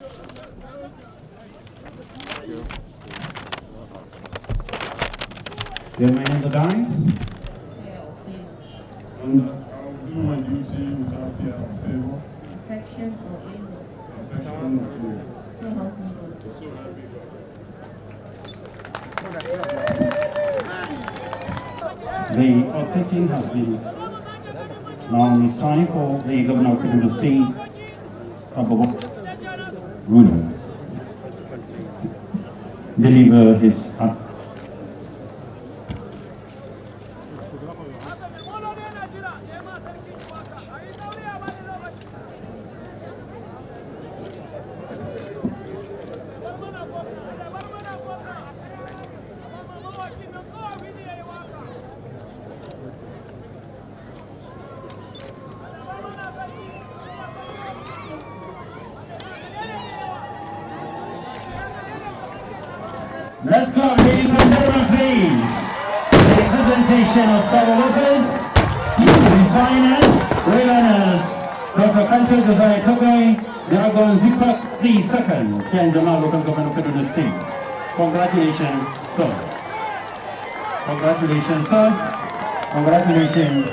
Do you remain in the dance? Fear or favor, and that I will do my duty without fear or favor, affection or evil. affection or evil. So help me God. So help me God. The oath-taking has been. Now it's time for the Governor of Kaduna State, Ruler, deliver his Let's go, ladies and gentlemen, please. The presentation of fellow workers, designers, railliners, Dr. Kanto Josiah Togai, Dragon Zipak II, Ken Jamal, local government of Kaduna State. Congratulations, sir. Congratulations, sir. Congratulations,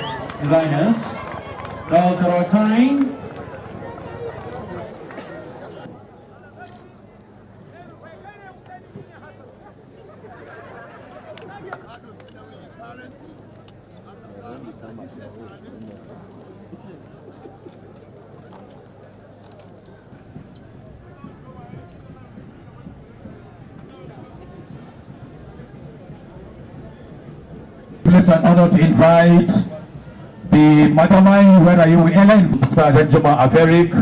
designers. Dr. Otine. It's an honor to invite the mastermind, where are you, Ellen Benjamin Averik.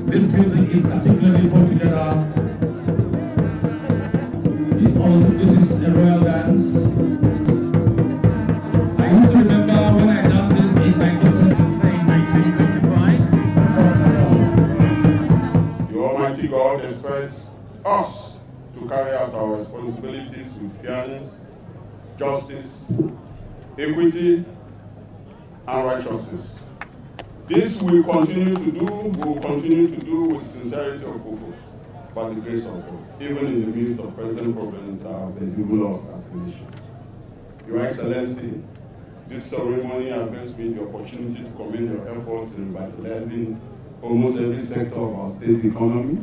This music is particularly put together. This is a royal dance. I used to remember when I danced this in 1925. The Almighty God expects us to carry out our responsibilities with fairness, justice, equity, and righteousness. This we will continue to do with sincerity of purpose, by the grace of God, even in the midst of present problems that have bedevil us as a nation. Your Excellency, this ceremony gives me the opportunity to commend your efforts in revitalizing almost every sector of our state economy.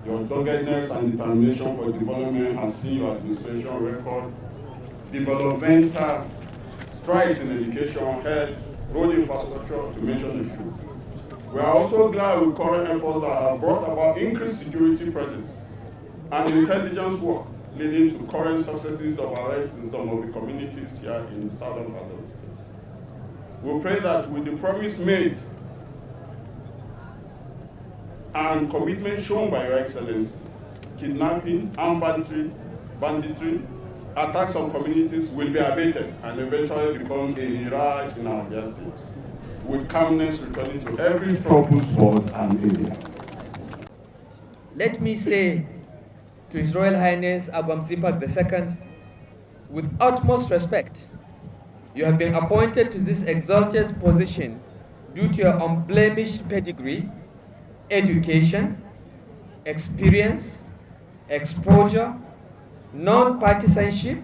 Your doggedness and determination for development has seen your administration record developmental strides in education, health, road infrastructure, to mention a few. We are also glad with current efforts that have brought about increased security presence and intelligence work, leading to current successes of arrests in some of the communities here in the southern part of the state. We pray that with the promise made and commitment shown by Your Excellency, kidnapping and banditry, attacks on communities will be abated and eventually become a mirage in our dear state, with calmness returning to every troubled spot and area. Let me say to His Royal Highness Agwam Zipak II, with utmost respect, you have been appointed to this exalted position due to your unblemished pedigree, education, experience, exposure, non-partisanship,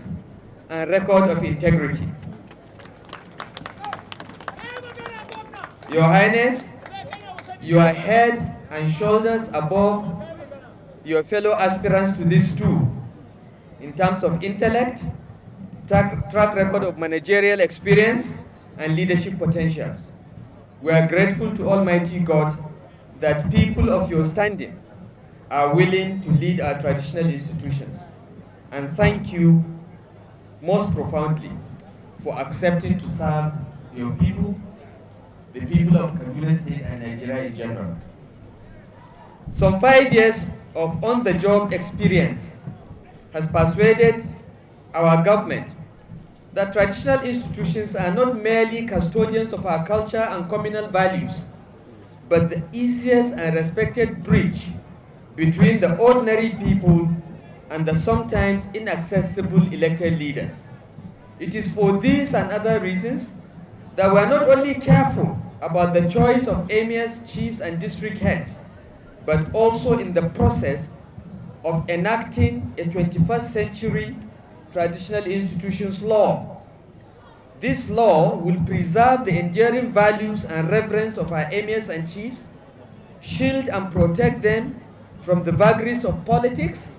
and record of integrity. Your Highness, you are head and shoulders above your fellow aspirants to this too, in terms of intellect, track record of managerial experience, and leadership potentials. We are grateful to Almighty God that people of your standing are willing to lead our traditional institutions. And thank you most profoundly for accepting to serve your people, the people of Kaduna State and Nigeria in general. Some 5 years of on-the-job experience has persuaded our government that traditional institutions are not merely custodians of our culture and communal values, but the easiest and respected bridge between the ordinary people and the sometimes inaccessible elected leaders. It is for these and other reasons that we are not only careful about the choice of emirs, chiefs, and district heads, but also in the process of enacting a 21st century traditional institutions law. This law will preserve the enduring values and reverence of our emirs and chiefs, shield and protect them from the vagaries of politics,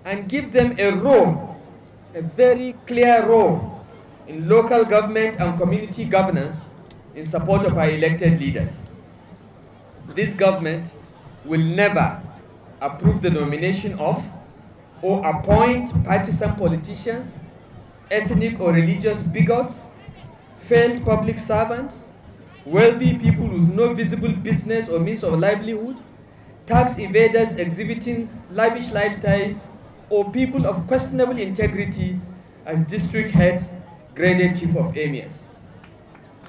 and give them a role, a very clear role, in local government and community governance in support of our elected leaders. This government will never approve the nomination of or appoint partisan politicians, ethnic or religious bigots, failed public servants, wealthy people with no visible business or means of livelihood, tax evaders exhibiting lavish lifestyles, or people of questionable integrity as district heads, graded chief of emirs.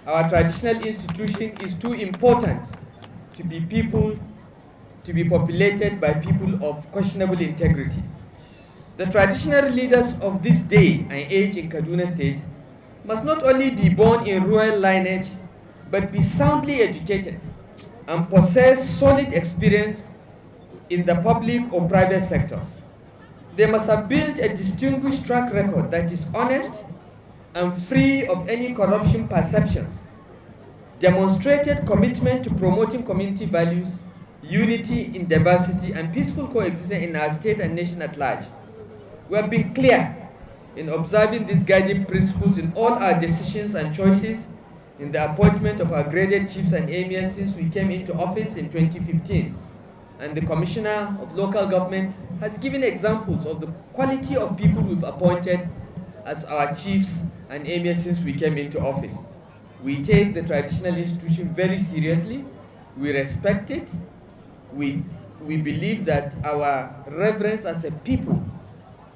Our traditional institution is too important to be populated by people of questionable integrity. The traditional leaders of this day and age in Kaduna State must not only be born in royal lineage, but be soundly educated and possess solid experience in the public or private sectors. They must have built a distinguished track record that is honest and free of any corruption perceptions, demonstrated commitment to promoting community values, unity in diversity, and peaceful coexistence in our state and nation at large. We have been clear in observing these guiding principles in all our decisions and choices in the appointment of our graded chiefs and emirs since we came into office in 2015. And the Commissioner of Local Government has given examples of the quality of people we've appointed as our chiefs and emirs since we came into office. We take the traditional institution very seriously. We respect it. We believe that our reverence as a people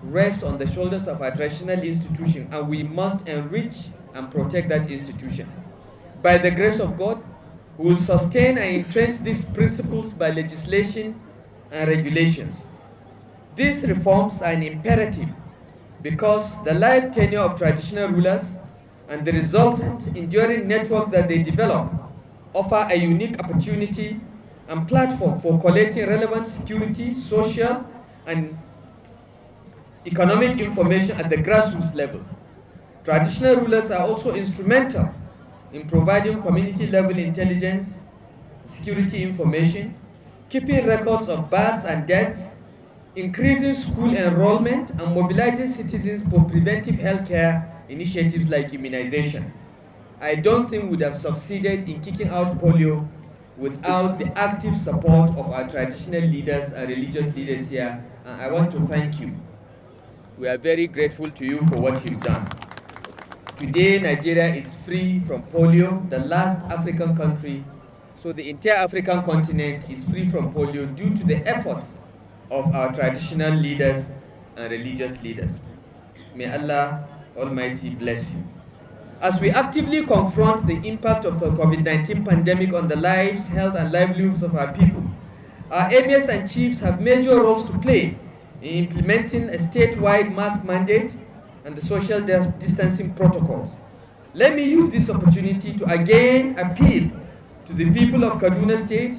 rests on the shoulders of our traditional institution, and we must enrich and protect that institution. By the grace of God, we will sustain and entrench these principles by legislation and regulations. These reforms are an imperative because the life tenure of traditional rulers and the resultant enduring networks that they develop offer a unique opportunity and platform for collecting relevant security, social, and economic information at the grassroots level. Traditional rulers are also instrumental in providing community-level intelligence, security information, keeping records of births and deaths, increasing school enrollment, and mobilizing citizens for preventive healthcare initiatives like immunization. I don't think we would have succeeded in kicking out polio without the active support of our traditional leaders and religious leaders here, and I want to thank you. We are very grateful to you for what you've done. Today, Nigeria is free from polio, the last African country, so the entire African continent is free from polio due to the efforts of our traditional leaders and religious leaders. May Allah Almighty bless you. As we actively confront the impact of the COVID-19 pandemic on the lives, health, and livelihoods of our people, our emirs and chiefs have major roles to play in implementing a statewide mask mandate and the social distancing protocols. Let me use this opportunity to again appeal to the people of Kaduna State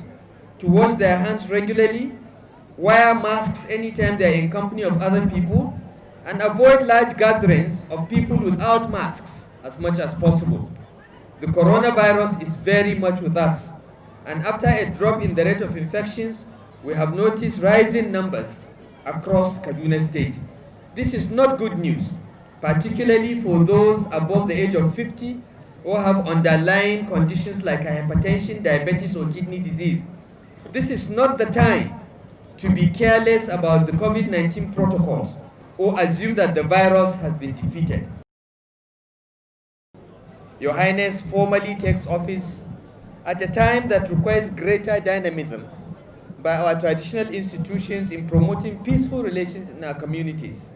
to wash their hands regularly, wear masks anytime they are in company of other people, and avoid large gatherings of people without masks as much as possible. The coronavirus is very much with us, and after a drop in the rate of infections, we have noticed rising numbers across Kaduna State. This is not good news, particularly for those above the age of 50 or have underlying conditions like hypertension, diabetes, or kidney disease. This is not the time to be careless about the COVID-19 protocols or assume that the virus has been defeated. Your Highness formally takes office at a time that requires greater dynamism by our traditional institutions in promoting peaceful relations in our communities.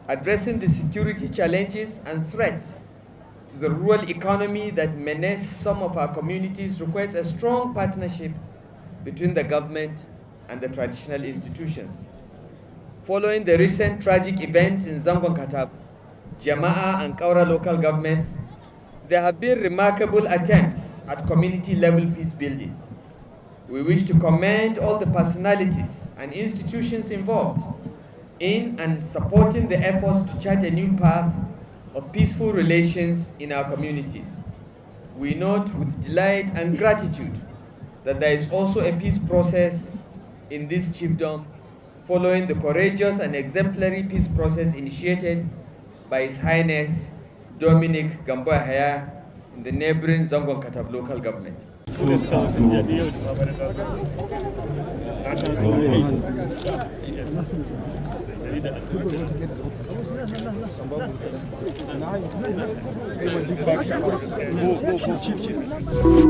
addressing the security challenges and threats to the rural economy that menace some of our communities requires a strong partnership between the government and the traditional institutions. Following the recent tragic events in Zangon Katab, Jama'a and Kaura local governments, there have been remarkable attempts at community-level peace building. We wish to commend all the personalities and institutions involved in and supporting the efforts to chart a new path of peaceful relations in our communities. We note with delight and gratitude that there is also a peace process in this chiefdom following the courageous and exemplary peace process initiated by His Highness Dominic Gamboa Haya in the neighboring Zangon Katab local government. Go, chief.